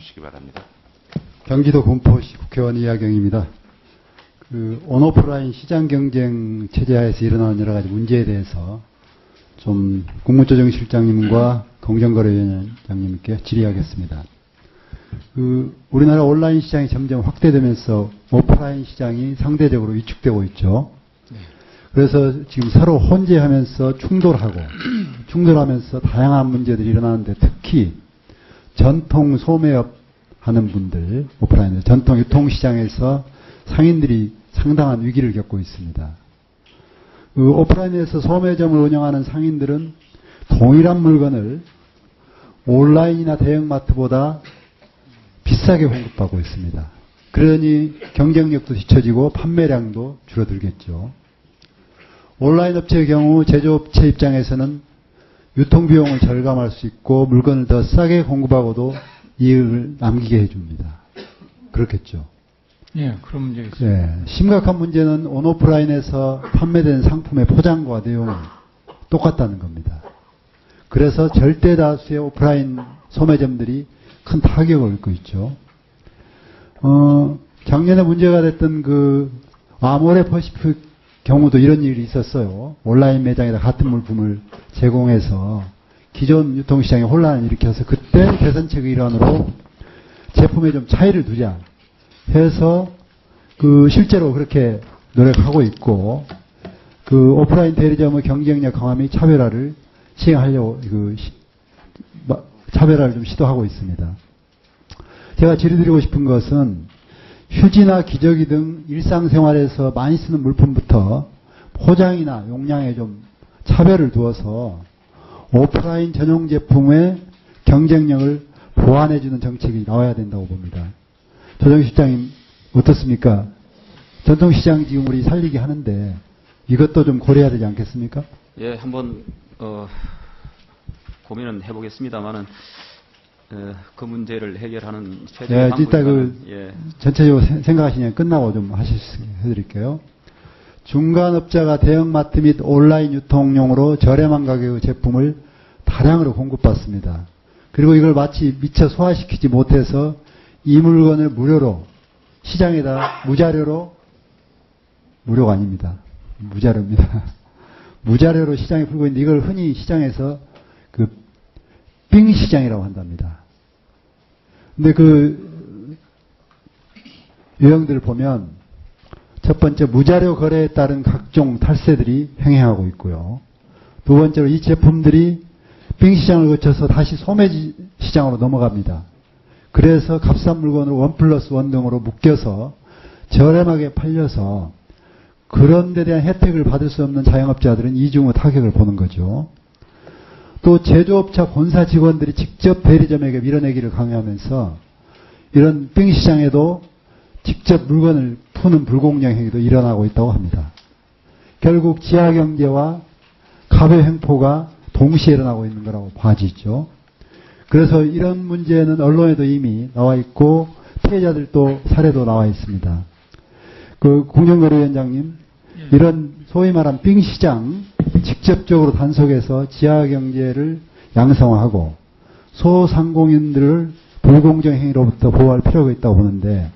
주시기 바랍니다. 경기도 군포시 국회의원 이하경입니다. 온오프라인 시장 경쟁 체제하에서 일어나는 여러 가지 문제에 대해서 좀 국무조정실장님과 공정거래위원장님께 질의하겠습니다. 우리나라 온라인 시장이 점점 확대되면서 오프라인 시장이 상대적으로 위축되고 있죠. 그래서 지금 서로 혼재하면서 충돌하면서 다양한 문제들이 일어나는데 특히 전통 소매업 하는 분들, 오프라인에서 전통 유통시장에서 상인들이 상당한 위기를 겪고 있습니다. 오프라인에서 소매점을 운영하는 상인들은 동일한 물건을 온라인이나 대형마트보다 비싸게 공급하고 있습니다. 그러니 경쟁력도 뒤처지고 판매량도 줄어들겠죠. 온라인 업체의 경우 제조업체 입장에서는 유통비용을 절감할 수 있고 물건을 더 싸게 공급하고도 이익을 남기게 해줍니다. 그렇겠죠. 예, 그런 문제가 있습니다. 네, 심각한 문제는 온오프라인에서 판매된 상품의 포장과 내용이 똑같다는 겁니다. 그래서 절대 다수의 오프라인 소매점들이 큰 타격을 입고 있죠. 작년에 문제가 됐던 아모레퍼시픽 경우도 이런 일이 있었어요. 온라인 매장에다 같은 물품을 제공해서 기존 유통시장에 혼란을 일으켜서 그때 개선책의 일환으로 제품에 좀 차이를 두자 해서 실제로 그렇게 노력하고 있고 오프라인 대리점의 경쟁력 강화 및 차별화를 시행하려고 차별화를 좀 시도하고 있습니다. 제가 질의드리고 싶은 것은 휴지나 기저귀 등 일상생활에서 많이 쓰는 물품부터 포장이나 용량에 좀 차별을 두어서 오프라인 전용 제품의 경쟁력을 보완해주는 정책이 나와야 된다고 봅니다. 조정실장님 어떻습니까? 전통시장 지금 우리 살리기 하는데 이것도 좀 고려해야 되지 않겠습니까? 예, 한번 고민은 해보겠습니다만은 그 문제를 해결하는 최종의 방법은 전체적으로 생각하시면 끝나고 좀 해드릴게요. 중간업자가 대형마트 및 온라인 유통용으로 저렴한 가격의 제품을 다량으로 공급받습니다. 그리고 이걸 마치 미처 소화시키지 못해서 이 물건을 무료로 시장에다 무료가 아닙니다. 무자료입니다. 무자료로 시장에 풀고 있는데 이걸 흔히 시장에서 빙 시장이라고 한답니다. 근데 유형들을 보면 첫 번째 무자료 거래에 따른 각종 탈세들이 횡행하고 있고요. 두 번째로 이 제품들이 빙 시장을 거쳐서 다시 소매 시장으로 넘어갑니다. 그래서 값싼 물건을 1+1 등으로 묶여서 저렴하게 팔려서 그런 데 대한 혜택을 받을 수 없는 자영업자들은 이중의 타격을 보는 거죠. 또 제조업체 본사 직원들이 직접 대리점에게 밀어내기를 강요하면서 이런 빙 시장에도 직접 물건을 푸는 불공정 행위도 일어나고 있다고 합니다. 결국 지하경제와 가배 횡포가 동시에 일어나고 있는 거라고 봐지죠. 그래서 이런 문제는 언론에도 이미 나와 있고 피해자들도 사례도 나와 있습니다. 공정거래위원장님, 이런 소위 말한 빙 시장 직접적으로 단속해서 지하경제를 양성화하고 소상공인들을 불공정 행위로부터 보호할 필요가 있다고 보는데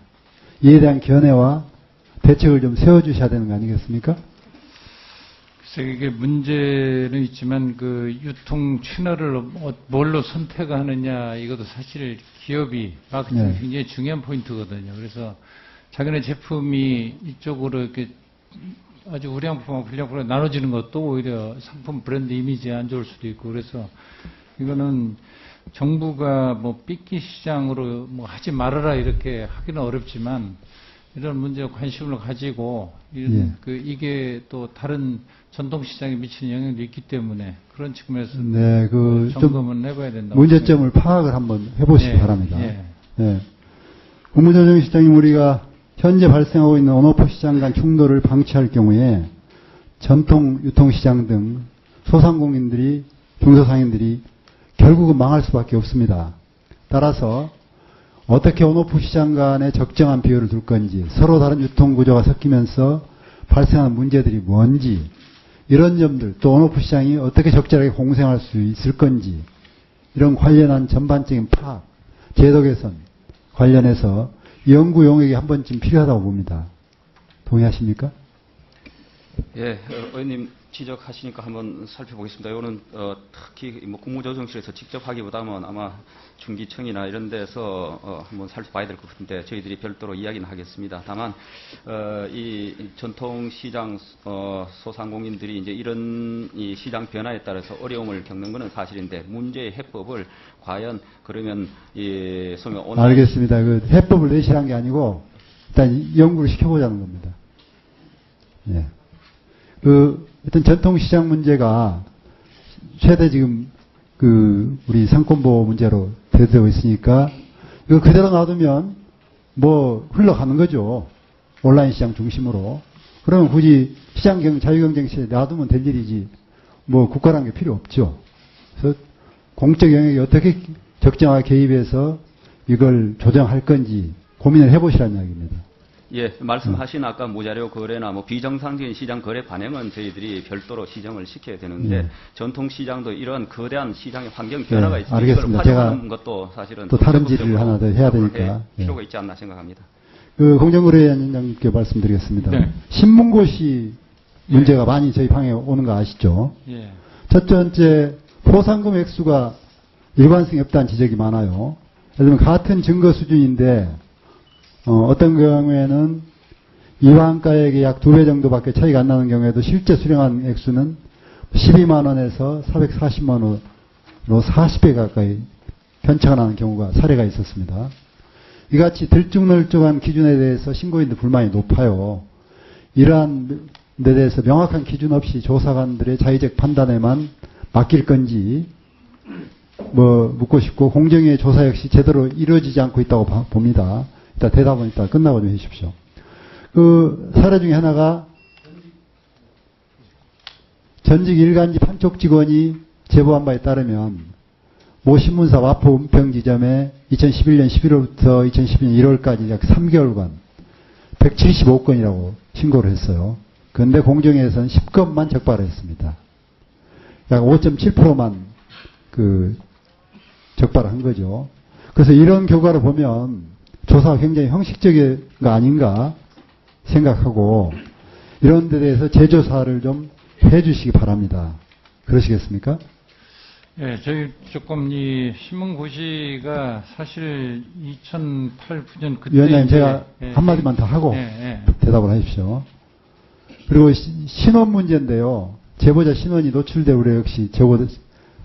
이에 대한 견해와 대책을 좀 세워주셔야 되는 거 아니겠습니까? 글쎄, 이게 문제는 있지만 유통 채널을 뭘로 선택하느냐 이것도 사실 기업이 마케팅 굉장히 중요한 포인트거든요. 그래서 자기네 제품이 이쪽으로 이렇게 아주 우량품하고 불량품으로 나눠지는 것도 오히려 상품 브랜드 이미지에 안 좋을 수도 있고 그래서 이거는 정부가 삐끼 시장으로 하지 말아라 이렇게 하기는 어렵지만 이런 문제에 관심을 가지고 이게 또 다른 전통시장에 미치는 영향도 있기 때문에 그런 측면에서 점검은 해봐야 된다고 문제점을 생각합니다. 파악을 한번 해보시기 바랍니다. 국무조정실장님, 우리가 현재 발생하고 있는 온오프 시장 간 충돌을 방치할 경우에 전통 유통시장 등 소상공인들이 중소상인들이 결국은 망할 수밖에 없습니다. 따라서 어떻게 온오프 시장 간에 적정한 비율을 둘 건지, 서로 다른 유통구조가 섞이면서 발생하는 문제들이 뭔지, 이런 점들, 또 온오프 시장이 어떻게 적절하게 공생할 수 있을 건지, 이런 관련한 전반적인 파악, 제도 개선, 관련해서 연구 용역이 한 번쯤 필요하다고 봅니다. 동의하십니까? 예, 의원님 지적하시니까 한번 살펴보겠습니다. 이거는 특히 뭐 국무조정실에서 직접 하기보다는 아마 중기청이나 이런 데서 한번 살펴봐야 될 것 같은데 저희들이 별도로 이야기는 하겠습니다. 다만 이 전통시장 소상공인들이 이제 이런 이 시장 변화에 따라서 어려움을 겪는 것은 사실인데 문제의 해법을 과연 그러면 이 소위 알겠습니다. 그 해법을 내시란 게 아니고 일단 연구를 시켜보자는 겁니다. 예. 하여튼 전통시장 문제가 최대 지금 우리 상권보호 문제로 대두되고 있으니까 이거 그대로 놔두면 뭐 흘러가는 거죠. 온라인 시장 중심으로. 그러면 굳이 자유경쟁 시대에 놔두면 될 일이지 뭐 국가라는 게 필요 없죠. 그래서 공적 영역이 어떻게 적정하게 개입해서 이걸 조정할 건지 고민을 해보시라는 이야기입니다. 예, 말씀하신 아까 무자료 거래나 뭐 비정상적인 시장 거래 반영은 저희들이 별도로 시정을 시켜야 되는데 전통 시장도 이런 거대한 시장의 환경 변화가 있으니 알겠습니다. 이걸 활용하는 것도 사실은 또 다른 질을 하나 더 해야 되니까 필요가 있지 않나 생각합니다. 공정거래위원장님께 말씀드리겠습니다. 네. 신문고시 문제가 많이 저희 방에 오는 거 아시죠? 예. 첫 번째 포상금 액수가 일관성이 없다는 지적이 많아요. 예를 들면 같은 증거 수준인데 어떤 경우에는 이환가액의 약 2배 정도밖에 차이가 안 나는 경우에도 실제 수령한 액수는 12만 원에서 440만 원으로 40배 가까이 편차가 나는 경우가 사례가 있었습니다. 이같이 들쭉날쭉한 기준에 대해서 신고인들 불만이 높아요. 이러한 데 대해서 명확한 기준 없이 조사관들의 자의적 판단에만 맡길 건지 묻고 싶고 공정위의 조사 역시 제대로 이루어지지 않고 있다고 봅니다. 이따 대답은 이따 끝나고 좀 해주십시오. 사례 중에 하나가 전직 일간지 판촉 직원이 제보한 바에 따르면 모 신문사 와포 은평지점에 2011년 11월부터 2012년 1월까지 약 3개월간 175건이라고 신고를 했어요. 그런데 공정위에서는 10건만 적발을 했습니다. 약 5.7%만 적발을 한 거죠. 그래서 이런 결과를 보면 조사가 굉장히 형식적인 거 아닌가 생각하고 이런 데 대해서 재조사를 좀 해주시기 바랍니다. 그러시겠습니까? 예, 저희 조금 이 신문고시가 사실 2008, 9년 그때 위원장님 제가 한마디만 더 하고 대답을 하십시오. 그리고 신원 문제인데요. 제보자 신원이 노출되고 그래 역시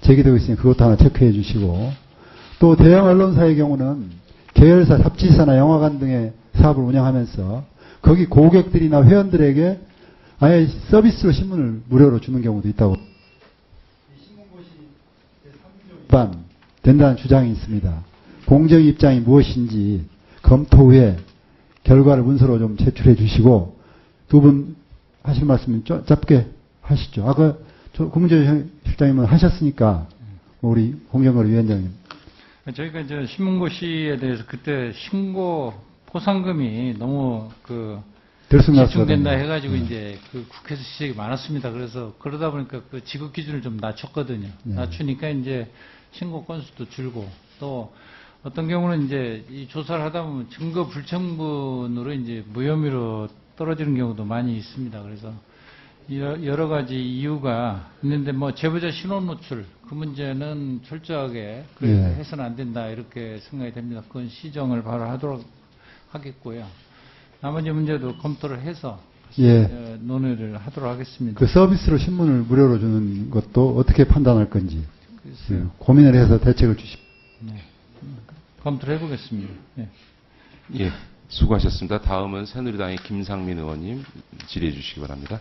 제기되고 있으니 그것도 하나 체크해 주시고 또 대형 언론사의 경우는 계열사, 잡지사나 영화관 등의 사업을 운영하면서 거기 고객들이나 회원들에게 아예 서비스로 신문을 무료로 주는 경우도 있다고. 신문고시 된다는 주장이 있습니다. 공정 입장이 무엇인지 검토 후에 결과를 문서로 좀 제출해 주시고 두 분 하실 말씀은 짧게 하시죠. 아까 국무조정실장님은 하셨으니까 우리 공정거래위원장님. 저희가 이제 신문고시에 대해서 그때 신고 포상금이 너무 집중된다 해가지고 이제 국회에서 지적이 많았습니다. 그래서 그러다 보니까 지급 기준을 좀 낮췄거든요. 낮추니까 이제 신고 건수도 줄고 또 어떤 경우는 이제 이 조사를 하다 보면 증거 불충분으로 이제 무혐의로 떨어지는 경우도 많이 있습니다. 그래서 여러 가지 이유가 있는데 제보자 신원 노출 그 문제는 철저하게 해서는 안 된다 이렇게 생각이 됩니다. 그건 시정을 바로 하도록 하겠고요. 나머지 문제도 검토를 해서 논의를 하도록 하겠습니다. 그 서비스로 신문을 무료로 주는 것도 어떻게 판단할 건지 고민을 해서 대책을 주십시오. 네. 검토를 해보겠습니다. 네. 예, 수고하셨습니다. 다음은 새누리당의 김상민 의원님 질의해 주시기 바랍니다.